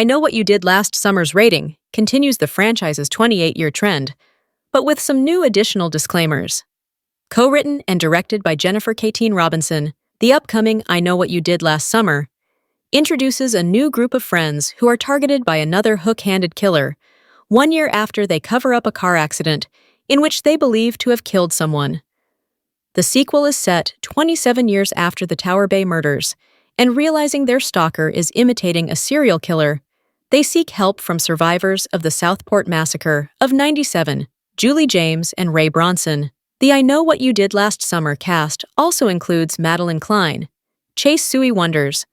I Know What You Did Last Summer's rating continues the franchise's 28-year trend, but with some new additional disclaimers. Co-written and directed by Jennifer Katine Robinson, the upcoming I Know What You Did Last Summer introduces a new group of friends who are targeted by another hook-handed killer, 1 year after they cover up a car accident in which they believe to have killed someone. The sequel is set 27 years after the Tower Bay murders, and realizing their stalker is imitating a serial killer, they seek help from survivors of the Southport Massacre of '97, Julie James and Ray Bronson. The I Know What You Did Last Summer cast also includes Madeline Klein, Chase Suey Wonders,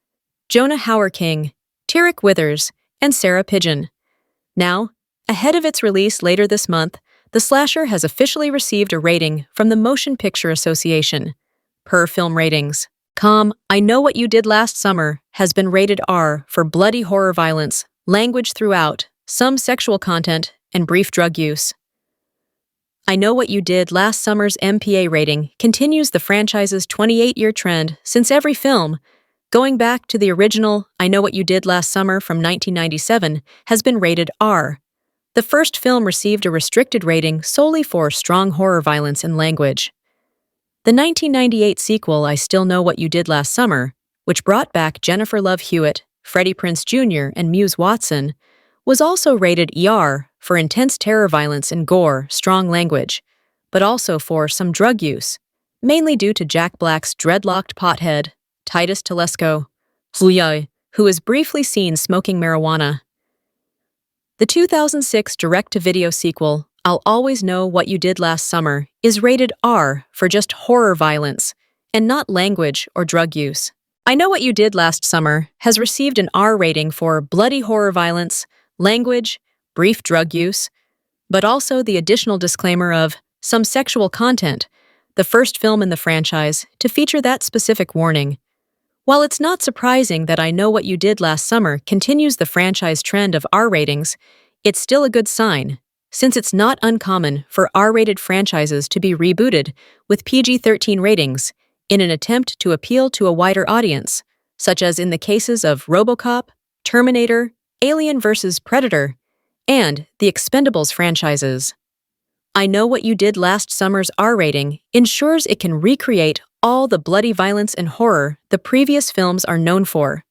Jonah Hauer-King, Tyrek Withers, and Sarah Pigeon. Now, ahead of its release later this month, the slasher has officially received a rating from the Motion Picture Association. Per Film Ratings. I Know What You Did Last Summer has been rated R for bloody horror violence, language throughout, some sexual content, and brief drug use. I Know What You Did Last Summer's MPA rating continues the franchise's 28-year trend since every film, going back to the original I Know What You Did Last Summer from 1997, has been rated R. The first film received a restricted rating solely for strong horror violence and language. The 1998 sequel I Still Know What You Did Last Summer, which brought back Jennifer Love Hewitt, Freddie Prinze Jr., and Muse Watson, was also rated ER for intense terror violence and gore, strong language, but also for some drug use, mainly due to Jack Black's dreadlocked pothead, Titus Telesco, who is briefly seen smoking marijuana. The 2006 direct-to-video sequel, I'll Always Know What You Did Last Summer, is rated R for just horror violence, and not language or drug use. I Know What You Did Last Summer has received an R rating for bloody horror violence, language, brief drug use, but also the additional disclaimer of some sexual content, the first film in the franchise to feature that specific warning. While it's not surprising that I Know What You Did Last Summer continues the franchise trend of R ratings, it's still a good sign, since it's not uncommon for R-rated franchises to be rebooted with PG-13 ratings in an attempt to appeal to a wider audience, such as in the cases of RoboCop, Terminator, Alien vs. Predator, and the Expendables franchises. I Know What You Did Last Summer's R rating ensures it can recreate all the bloody violence and horror the previous films are known for,